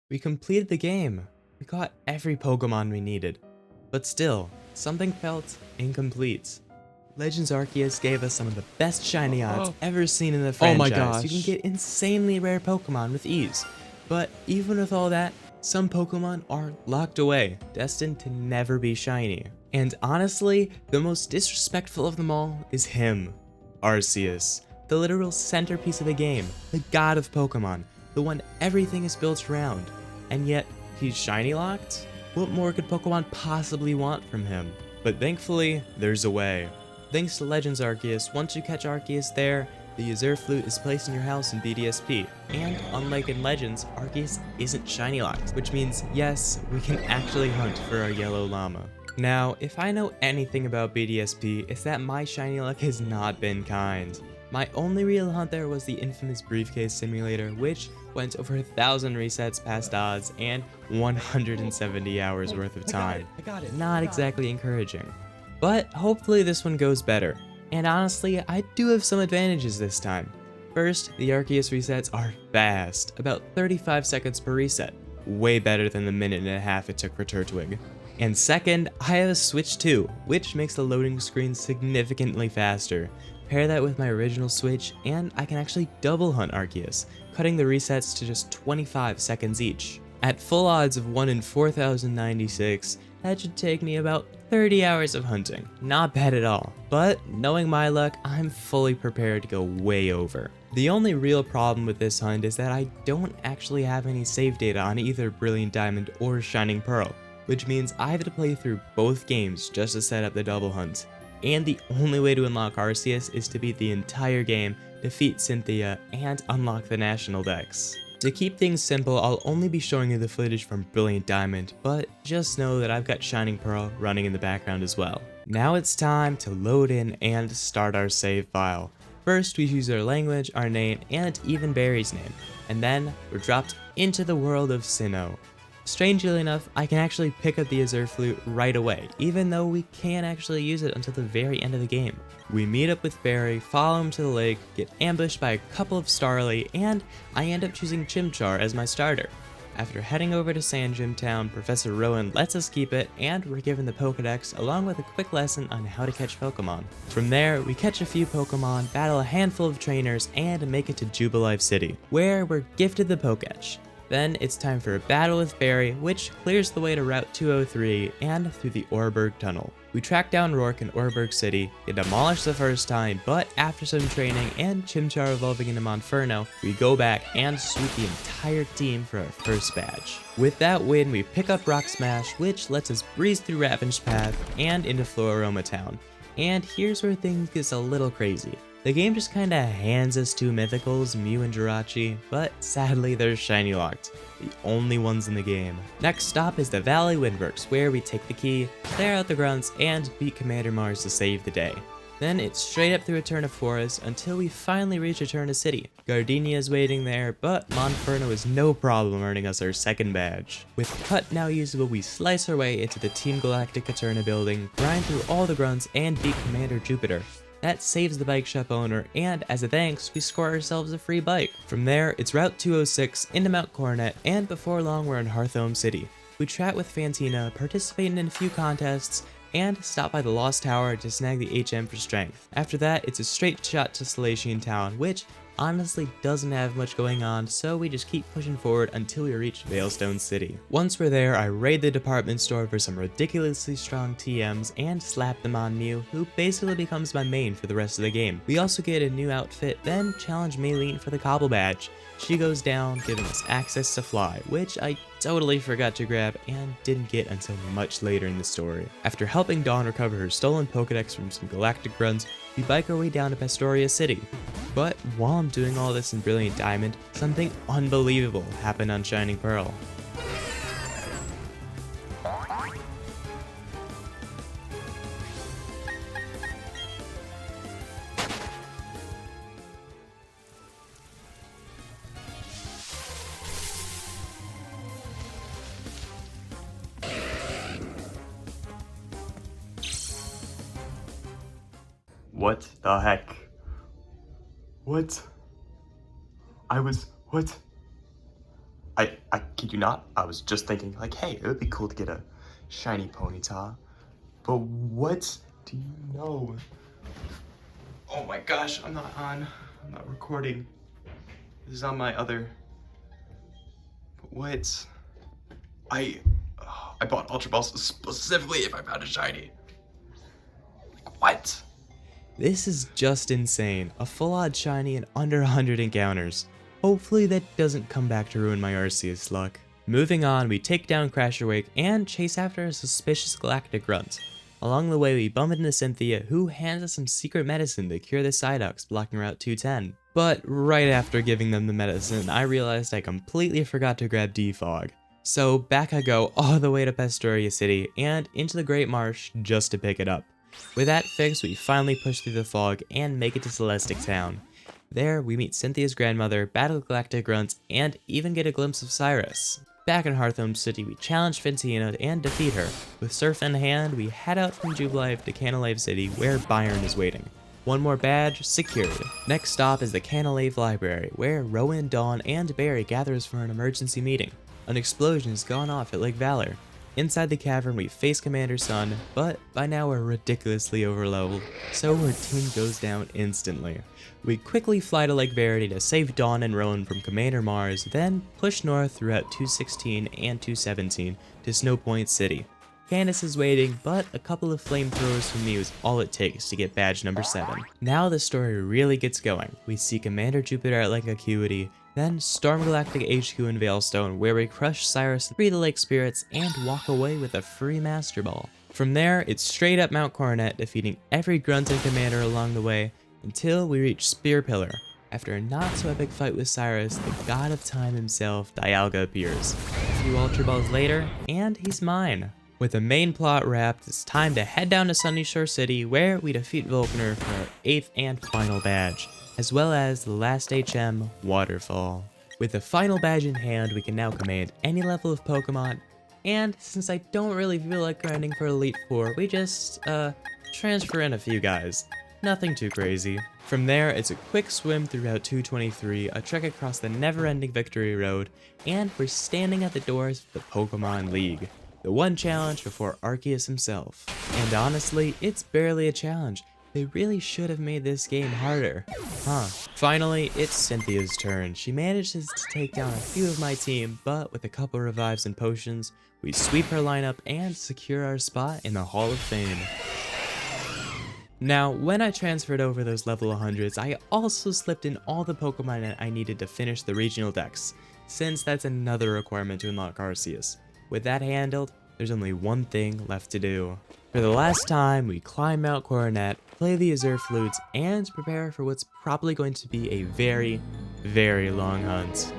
We completed the game. We got every Pokemon we needed. But still, something felt incomplete. Legends Arceus gave us some of the best shiny odds Oh, ever seen in the oh my franchise. You can gosh. get insanely rare Pokemon with ease. But even with all that, some Pokemon are locked away, destined to never be shiny. And honestly, the most disrespectful of them all is him, Arceus, the literal centerpiece of the game, the god of Pokemon, the one everything is built around. And yet, he's shiny locked? What more could Pokemon possibly want from him? But thankfully, there's a way. Thanks to Legends Arceus, once you catch Arceus there, the Azure Flute is placed in your house in BDSP, and unlike in Legends, Arceus isn't shiny locked, which means yes, we can actually hunt for our yellow llama. Now, if I know anything about BDSP, it's that my shiny luck has not been kind. My only real hunt there was the infamous briefcase simulator, which went over 1,000 resets past odds and 170 hours worth of time. I got it. Not exactly encouraging. But hopefully this one goes better. And honestly, I do have some advantages this time. First, the Arceus resets are fast, about 35 seconds per reset. Way better than the minute and a half it took for Turtwig. And second, I have a Switch 2, which makes the loading screen significantly faster. Pair that with my original Switch, and I can actually double hunt Arceus, cutting the resets to just 25 seconds each. At full odds of 1 in 4,096, that should take me about 30 hours of hunting. Not bad at all. But knowing my luck, I'm fully prepared to go way over. The only real problem with this hunt is that I don't actually have any save data on either Brilliant Diamond or Shining Pearl, which means I have to play through both games just to set up the double hunt. And the only way to unlock Arceus is to beat the entire game, defeat Cynthia, and unlock the national dex. To keep things simple, I'll only be showing you the footage from Brilliant Diamond, but just know that I've got Shining Pearl running in the background as well. Now it's time to load in and start our save file. First, we choose our language, our name, and even Barry's name, and then we're dropped into the world of Sinnoh. Strangely enough, I can actually pick up the Azure Flute right away, even though we can't actually use it until the very end of the game. We meet up with Barry, follow him to the lake, get ambushed by a couple of Starly, and I end up choosing Chimchar as my starter. After heading over to Sand Gym Town, Professor Rowan lets us keep it, and we're given the Pokedex along with a quick lesson on how to catch Pokemon. From there, we catch a few Pokemon, battle a handful of trainers, and make it to Jubilife City, where we're gifted the Pokédex. Then it's time for a battle with Barry, which clears the way to Route 203 and through the Oreburgh Tunnel. We track down Rourke in Oreburgh City, get demolished the first time, but after some training and Chimchar evolving into Monferno, we go back and sweep the entire team for our first badge. With that win, we pick up Rock Smash, which lets us breeze through Ravaged Path and into Floroma Town. And here's where things get a little crazy. The game just kinda hands us two Mythicals, Mew and Jirachi, but sadly they're shiny locked, the only ones in the game. Next stop is the Valley Windworks, where we take the key, clear out the grunts, and beat Commander Mars to save the day. Then it's straight up through Eterna Forest until we finally reach Eterna City. Gardenia is waiting there, but Monferno is no problem earning us our second badge. With Cut now usable, we slice our way into the Team Galactic Eterna building, grind through all the grunts, and beat Commander Jupiter. That saves the bike shop owner, and as a thanks, we score ourselves a free bike. From there, it's Route 206 into Mount Coronet, and before long we're in Hearthome City. We chat with Fantina, participating in a few contests, and stop by the Lost Tower to snag the HM for strength. After that, it's a straight shot to Salatian Town, which honestly doesn't have much going on, so we just keep pushing forward until we reach Veilstone City. Once we're there, I raid the department store for some ridiculously strong TMs and slap them on Mew, who basically becomes my main for the rest of the game. We also get a new outfit, then challenge Maylene for the Cobble Badge. She goes down, giving us access to Fly, which I totally forgot to grab and didn't get until much later in the story. After helping Dawn recover her stolen Pokedex from some galactic grunts, we bike our way down to Pastoria City. But while I'm doing all this in Brilliant Diamond, something unbelievable happened on Shining Pearl. What the heck? What? What? I kid you not, I was just thinking, like, hey, it would be cool to get a shiny Ponyta. But what do you know? Oh my gosh, I'm not recording. This is on my other. But what? I bought Ultra Balls specifically if I found a shiny. Like, what? This is just insane. A full odd shiny in under 100 encounters. Hopefully that doesn't come back to ruin my Arceus luck. Moving on, we take down Crasherwake and chase after a suspicious galactic grunt. Along the way, we bump into Cynthia, who hands us some secret medicine to cure the Psyducks blocking Route 210. But right after giving them the medicine, I realized I completely forgot to grab Defog. So back I go all the way to Pastoria City and into the Great Marsh just to pick it up. With that fixed, we finally push through the fog and make it to Celestic Town. There, we meet Cynthia's grandmother, battle galactic grunts, and even get a glimpse of Cyrus. Back in Hearthome City, we challenge Fintina and defeat her. With Surf in hand, we head out from Jubilife to Canalave City, where Byron is waiting. One more badge, secured. Next stop is the Canalave Library, where Rowan, Dawn, and Barry gathers for an emergency meeting. An explosion has gone off at Lake Valor. Inside the cavern, we face Commander Sun, but by now we're ridiculously overleveled, so our team goes down instantly. We quickly fly to Lake Verity to save Dawn and Rowan from Commander Mars, then push north throughout 216 and 217 to Snow Point City. Candace is waiting, but a couple of flamethrowers from me was all it takes to get badge number 7. Now the story really gets going. We see Commander Jupiter at Lake Acuity, then storm Galactic HQ in Veilstone, where we crush Cyrus, free the Lake Spirits, and walk away with a free Master Ball. From there, it's straight up Mount Coronet, defeating every grunt and commander along the way, until we reach Spear Pillar. After a not so epic fight with Cyrus, the god of time himself, Dialga, appears. A few Ultra Balls later, and he's mine. With the main plot wrapped, it's time to head down to Sunnyshore's City, where we defeat Volkner for our 8th and final badge, as well as the last HM, Waterfall. With the final badge in hand, we can now command any level of Pokemon, and since I don't really feel like grinding for Elite Four, we just, transfer in a few guys. Nothing too crazy. From there, it's a quick swim through Route 223, a trek across the never-ending Victory Road, and we're standing at the doors of the Pokemon League. The one challenge before Arceus himself. And honestly, it's barely a challenge. They really should have made this game harder. Finally, it's Cynthia's turn. She manages to take down a few of my team, but with a couple revives and potions, we sweep her lineup and secure our spot in the Hall of Fame. Now, when I transferred over those level 100s, I also slipped in all the Pokemon I needed to finish the regional decks, since that's another requirement to unlock Arceus. With that handled, there's only one thing left to do. For the last time, we climb Mount Coronet, play the Azure Flutes, and prepare for what's probably going to be a very, very long hunt.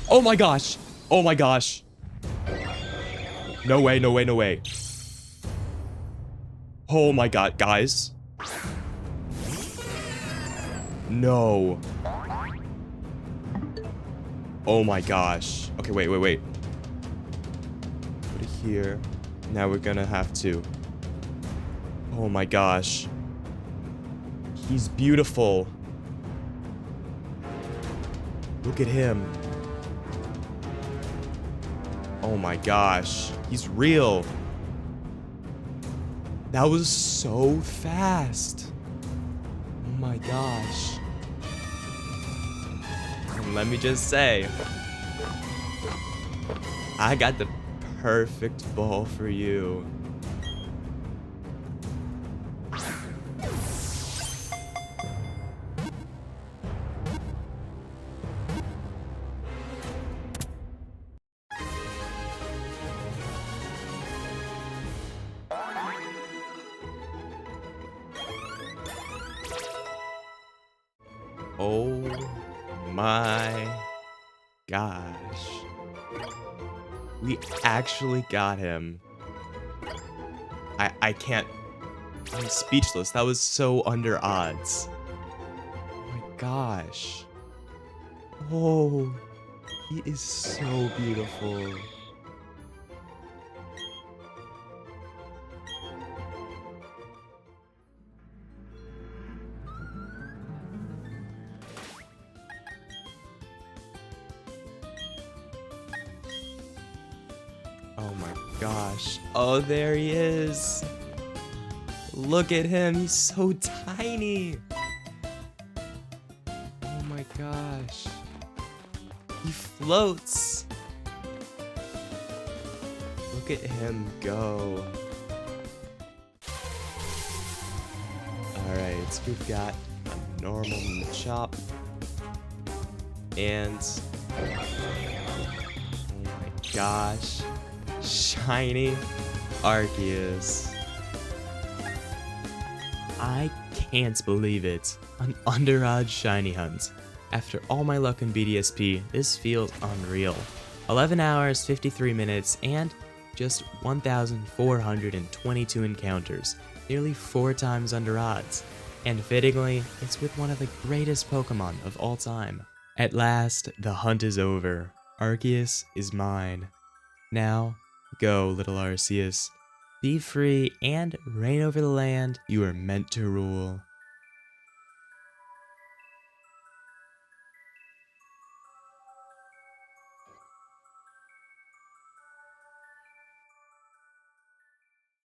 Oh my gosh! Oh my gosh! No way, no way, no way. Oh my god, guys. No. Oh my gosh. Okay, wait. Put it here. Now we're gonna have to. Oh my gosh. He's beautiful. Look at him. Oh my gosh. He's real. That was so fast. Oh my gosh. And let me just say, I got the perfect ball for you. Oh my gosh. We actually got him. I can't. I'm speechless. That was so under odds. Oh my gosh. Oh, he is so beautiful. Oh my gosh. Oh, there he is. Look at him. He's so tiny. Oh my gosh. He floats. Look at him go. Alright, we've got a normal chop. And oh my gosh. Shiny Arceus. I can't believe it. An under-odds shiny hunt. After all my luck in BDSP, this feels unreal. 11 hours, 53 minutes, and just 1,422 encounters, nearly 4 times under odds. And fittingly, it's with one of the greatest Pokemon of all time. At last, the hunt is over. Arceus is mine. Now, go, little Arceus. Be free and reign over the land you are meant to rule.